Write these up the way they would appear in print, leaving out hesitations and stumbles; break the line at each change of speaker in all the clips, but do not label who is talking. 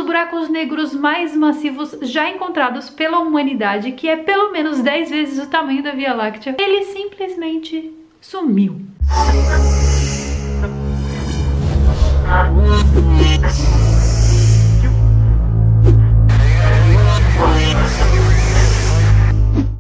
buracos negros mais massivos já encontrados pela humanidade, que é pelo menos 10 vezes o tamanho da Via Láctea, ele simplesmente sumiu.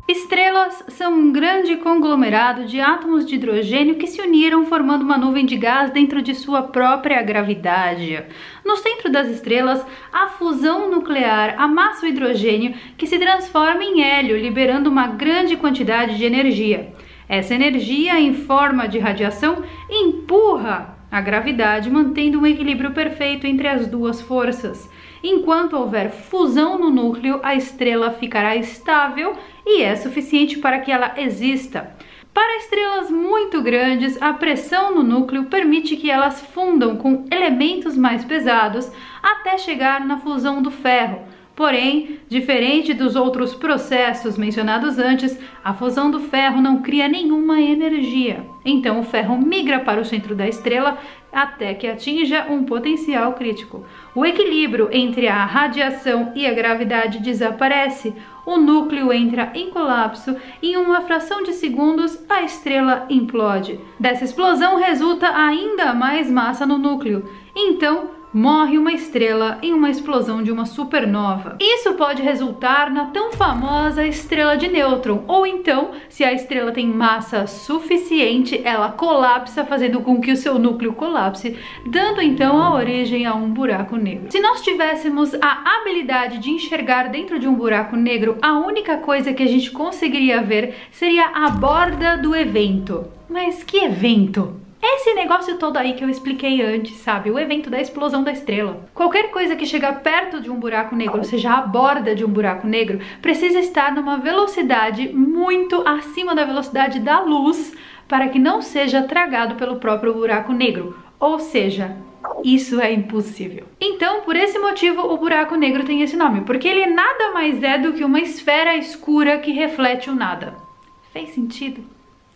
Estrelas são um grande conglomerado de átomos de hidrogênio que se uniram formando uma nuvem de gás dentro de sua própria gravidade. No centro das estrelas, a fusão nuclear amassa o hidrogênio, que se transforma em hélio, liberando uma grande quantidade de energia. Essa energia, em forma de radiação, empurra a gravidade, mantendo um equilíbrio perfeito entre as duas forças. Enquanto houver fusão no núcleo, a estrela ficará estável e é suficiente para que ela exista. Para estrelas muito grandes, a pressão no núcleo permite que elas fundam com elementos mais pesados até chegar na fusão do ferro. Porém, diferente dos outros processos mencionados antes, a fusão do ferro não cria nenhuma energia. Então o ferro migra para o centro da estrela até que atinja um potencial crítico. O equilíbrio entre a radiação e a gravidade desaparece, o núcleo entra em colapso e em uma fração de segundos a estrela implode. Dessa explosão resulta ainda mais massa no núcleo. Então, morre uma estrela em uma explosão de uma supernova. Isso pode resultar na tão famosa estrela de nêutron, ou então, se a estrela tem massa suficiente, ela colapsa, fazendo com que o seu núcleo colapse, dando então a origem a um buraco negro. Se nós tivéssemos a habilidade de enxergar dentro de um buraco negro, a única coisa que a gente conseguiria ver seria a borda do evento. Mas que evento? Esse negócio todo aí que eu expliquei antes, sabe? O evento da explosão da estrela. Qualquer coisa que chega perto de um buraco negro, ou seja, a borda de um buraco negro, precisa estar numa velocidade muito acima da velocidade da luz para que não seja tragado pelo próprio buraco negro. Ou seja, isso é impossível. Então, por esse motivo, o buraco negro tem esse nome, porque ele nada mais é do que uma esfera escura que reflete o nada. Fez sentido?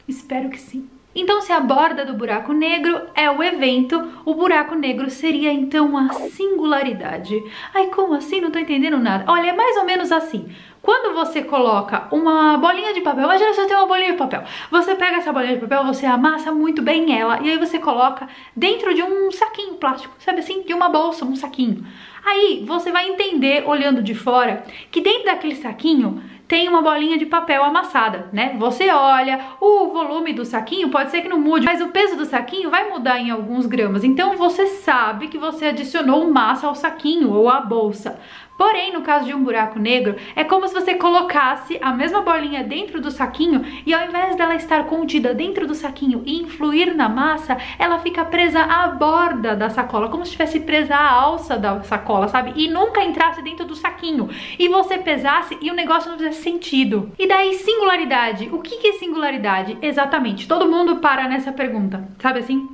Espero que sim. Então, se a borda do buraco negro é o evento, o buraco negro seria então a singularidade. Ai, como assim? Não tô entendendo nada. Olha, é mais ou menos assim. Quando você coloca uma bolinha de papel, imagina se você tem uma bolinha de papel. Você pega essa bolinha de papel, você amassa muito bem ela e aí você coloca dentro de um saquinho plástico, sabe assim? De uma bolsa, um saquinho. Aí você vai entender, olhando de fora, que dentro daquele saquinho tem uma bolinha de papel amassada, né? Você olha, o volume do saquinho pode ser que não mude, mas o peso do saquinho vai mudar em alguns gramas. Então você sabe que você adicionou massa ao saquinho ou à bolsa. Porém, no caso de um buraco negro, é como se você colocasse a mesma bolinha dentro do saquinho e ao invés dela estar contida dentro do saquinho e influir na massa, ela fica presa à borda da sacola, como se estivesse presa à alça da sacola, sabe? E nunca entrasse dentro do saquinho. E você pesasse e o negócio não fizesse sentido. E daí, singularidade. O que é singularidade? Exatamente. Todo mundo para nessa pergunta, sabe assim?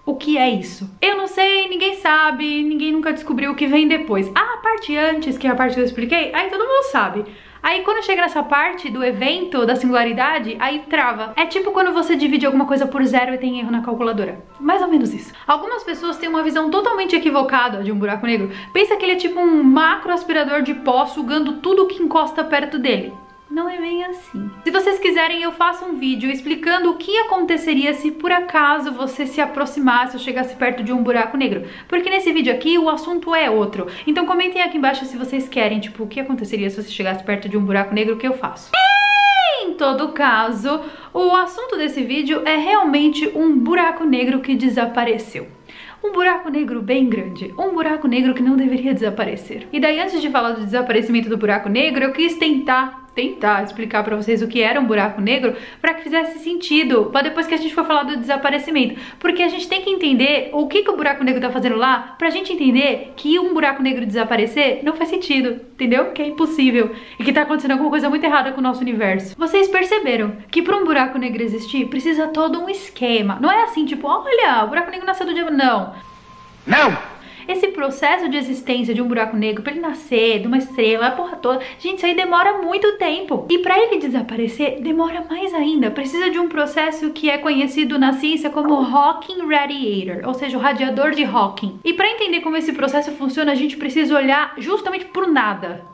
O que é isso? Eu não sei, ninguém sabe, ninguém nunca descobriu o que vem depois. Ah, a parte antes, que é a parte que eu expliquei, aí todo mundo sabe. Aí quando chega nessa parte do evento, da singularidade, aí trava. É tipo quando você divide alguma coisa por zero e tem erro na calculadora. Mais ou menos isso. Algumas pessoas têm uma visão totalmente equivocada de um buraco negro. Pensa que ele é tipo um macro aspirador de pó sugando tudo que encosta perto dele. Não é bem assim. Se vocês quiserem, eu faço um vídeo explicando o que aconteceria se por acaso você se aproximasse ou chegasse perto de um buraco negro. Porque nesse vídeo aqui o assunto é outro. Então comentem aqui embaixo se vocês querem, tipo, o que aconteceria se você chegasse perto de um buraco negro, o que eu faço. Em todo caso, o assunto desse vídeo é realmente um buraco negro que desapareceu. Um buraco negro bem grande, um buraco negro que não deveria desaparecer. E daí, antes de falar do desaparecimento do buraco negro, eu quis tentar explicar pra vocês o que era um buraco negro pra que fizesse sentido, pra depois que a gente for falar do desaparecimento. Porque a gente tem que entender o que o buraco negro tá fazendo lá, pra gente entender que um buraco negro desaparecer não faz sentido, entendeu? Que é impossível e que tá acontecendo alguma coisa muito errada com o nosso universo. Vocês perceberam que pra um buraco negro existir, precisa todo um esquema. Não é assim, tipo, olha, o buraco negro nasceu do dia... Não! Esse processo de existência de um buraco negro, pra ele nascer, de uma estrela, a porra toda, gente, isso aí demora muito tempo. E pra ele desaparecer, demora mais ainda. Precisa de um processo que é conhecido na ciência como Hawking Radiator, ou seja, o radiador de Hawking. E pra entender como esse processo funciona, a gente precisa olhar justamente pro nada.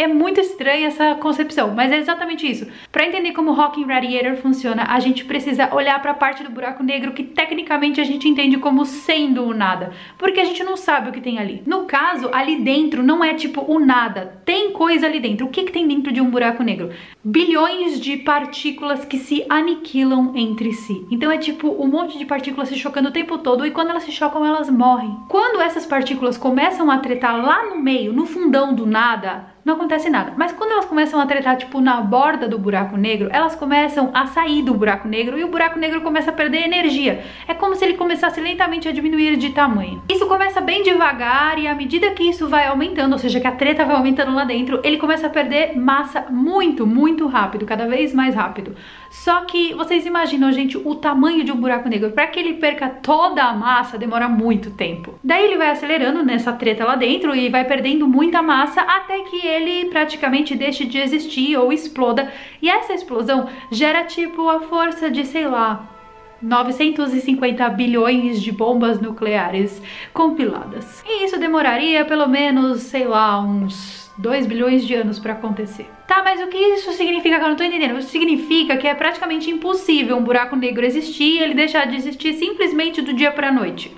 É muito estranha essa concepção, mas é exatamente isso. Para entender como o Hawking Radiator funciona, a gente precisa olhar para a parte do buraco negro que tecnicamente a gente entende como sendo o nada, porque a gente não sabe o que tem ali. No caso, ali dentro não é tipo o nada, tem coisa ali dentro. O que tem dentro de um buraco negro? Bilhões de partículas que se aniquilam entre si. Então é tipo um monte de partículas se chocando o tempo todo e quando elas se chocam, elas morrem. Quando essas partículas começam a tretar lá no meio, no fundão do nada, não acontece nada. Mas quando elas começam a tretar, tipo, na borda do buraco negro, elas começam a sair do buraco negro e o buraco negro começa a perder energia. É como se ele começasse lentamente a diminuir de tamanho. Isso começa bem devagar e à medida que isso vai aumentando, ou seja, que a treta vai aumentando lá dentro, ele começa a perder massa muito rápido, cada vez mais rápido. Só que vocês imaginam, gente, o tamanho de um buraco negro. Para que ele perca toda a massa, demora muito tempo. Daí ele vai acelerando nessa treta lá dentro e vai perdendo muita massa até que ele praticamente deixe de existir ou exploda. E essa explosão gera tipo a força de, sei lá, 950 bilhões de bombas nucleares compiladas. E isso demoraria pelo menos, sei lá, uns 2 bilhões de anos para acontecer. Tá, mas o que isso significa que eu não tô entendendo? Isso significa que é praticamente impossível um buraco negro existir e ele deixar de existir simplesmente do dia pra noite.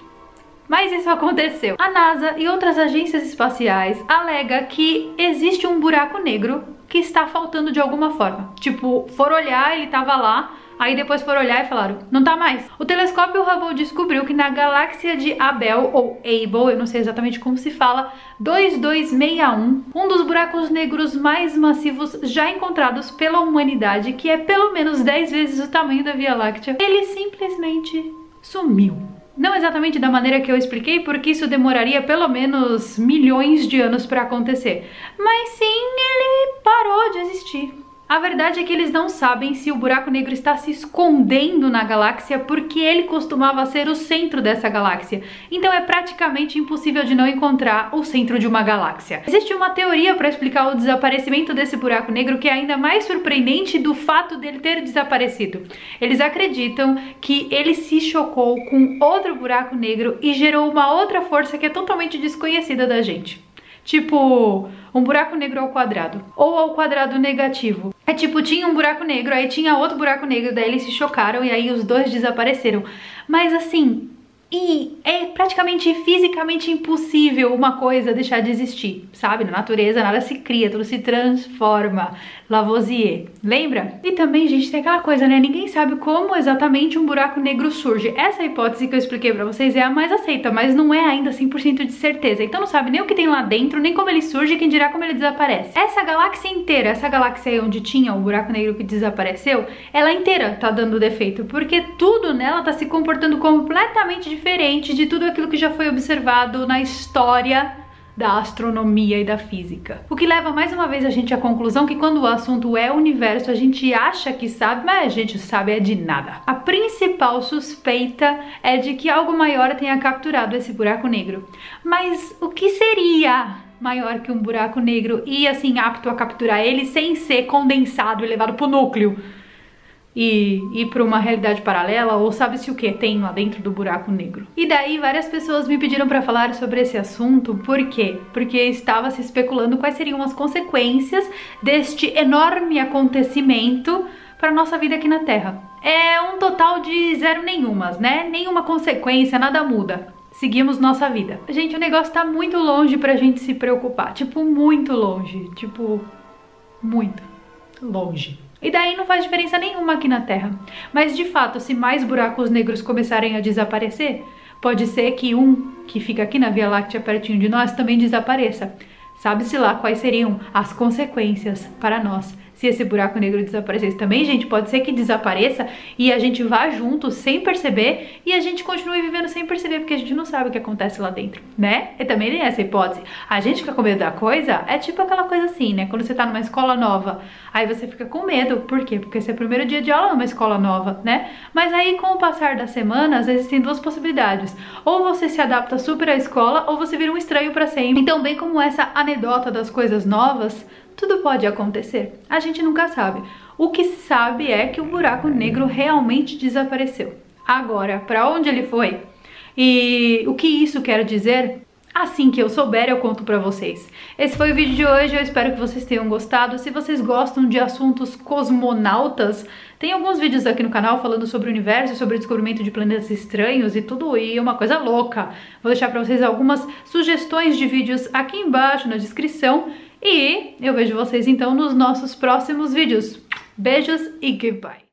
Mas isso aconteceu. A NASA e outras agências espaciais alegam que existe um buraco negro que está faltando de alguma forma. Tipo, foram olhar, ele tava lá, aí depois foram olhar e falaram, não tá mais. O telescópio Hubble descobriu que na galáxia de Abell, ou Able, eu não sei exatamente como se fala, 2261, um dos buracos negros mais massivos já encontrados pela humanidade, que é pelo menos 10 vezes o tamanho da Via Láctea, ele simplesmente sumiu. Não exatamente da maneira que eu expliquei, porque isso demoraria pelo menos milhões de anos para acontecer. Mas sim, ele parou de existir. A verdade é que eles não sabem se o buraco negro está se escondendo na galáxia porque ele costumava ser o centro dessa galáxia. Então é praticamente impossível de não encontrar o centro de uma galáxia. Existe uma teoria para explicar o desaparecimento desse buraco negro que é ainda mais surpreendente do fato dele ter desaparecido. Eles acreditam que ele se chocou com outro buraco negro e gerou uma outra força que é totalmente desconhecida da gente. Tipo, um buraco negro ao quadrado. Ou ao quadrado negativo. É tipo, tinha um buraco negro, aí tinha outro buraco negro, daí eles se chocaram e aí os dois desapareceram. Mas assim, e é praticamente fisicamente impossível uma coisa deixar de existir, sabe? Na natureza nada se cria, tudo se transforma. Lavoisier, lembra? E também, gente, tem aquela coisa, né? Ninguém sabe como exatamente um buraco negro surge. Essa hipótese que eu expliquei pra vocês é a mais aceita, mas não é ainda 100% de certeza. Então não sabe nem o que tem lá dentro, nem como ele surge, quem dirá como ele desaparece. Essa galáxia inteira, essa galáxia aí onde tinha o buraco negro que desapareceu, ela inteira tá dando defeito, porque tudo nela tá se comportando completamente diferente de tudo aquilo que já foi observado na história da astronomia e da física. O que leva mais uma vez a gente à conclusão que quando o assunto é o universo, a gente acha que sabe, mas a gente sabe é de nada. A principal suspeita é de que algo maior tenha capturado esse buraco negro. Mas o que seria maior que um buraco negro e assim apto a capturar ele sem ser condensado e levado pro núcleo? E ir para uma realidade paralela, ou sabe-se o que tem lá dentro do buraco negro. E daí várias pessoas me pediram para falar sobre esse assunto. Por quê? Porque estava se especulando quais seriam as consequências deste enorme acontecimento para nossa vida aqui na Terra. É um total de zero nenhumas, né? Nenhuma consequência, nada muda. Seguimos nossa vida. Gente, o negócio tá muito longe pra gente se preocupar. Tipo, muito longe. Tipo, muito longe. E daí não faz diferença nenhuma aqui na Terra. Mas de fato, se mais buracos negros começarem a desaparecer, pode ser que um que fica aqui na Via Láctea pertinho de nós também desapareça. Sabe-se lá quais seriam as consequências para nós se esse buraco negro desaparecesse. Também, gente, pode ser que desapareça e a gente vá junto sem perceber e a gente continue vivendo sem perceber, porque a gente não sabe o que acontece lá dentro, né? E também tem essa hipótese. A gente fica com medo da coisa, é tipo aquela coisa assim, né? Quando você tá numa escola nova, aí você fica com medo. Por quê? Porque esse é o primeiro dia de aula numa escola nova, né? Mas aí, com o passar das semanas, existem duas possibilidades. Ou você se adapta super à escola, ou você vira um estranho pra sempre. Então, bem como essa anedota das coisas novas, tudo pode acontecer, a gente nunca sabe. O que se sabe é que o buraco negro realmente desapareceu. Agora, para onde ele foi? E o que isso quer dizer? Assim que eu souber, eu conto pra vocês. Esse foi o vídeo de hoje, eu espero que vocês tenham gostado. Se vocês gostam de assuntos cosmonautas, tem alguns vídeos aqui no canal falando sobre o universo, sobre o descobrimento de planetas estranhos e tudo, e uma coisa louca. Vou deixar pra vocês algumas sugestões de vídeos aqui embaixo na descrição. E eu vejo vocês então nos nossos próximos vídeos. Beijos e goodbye!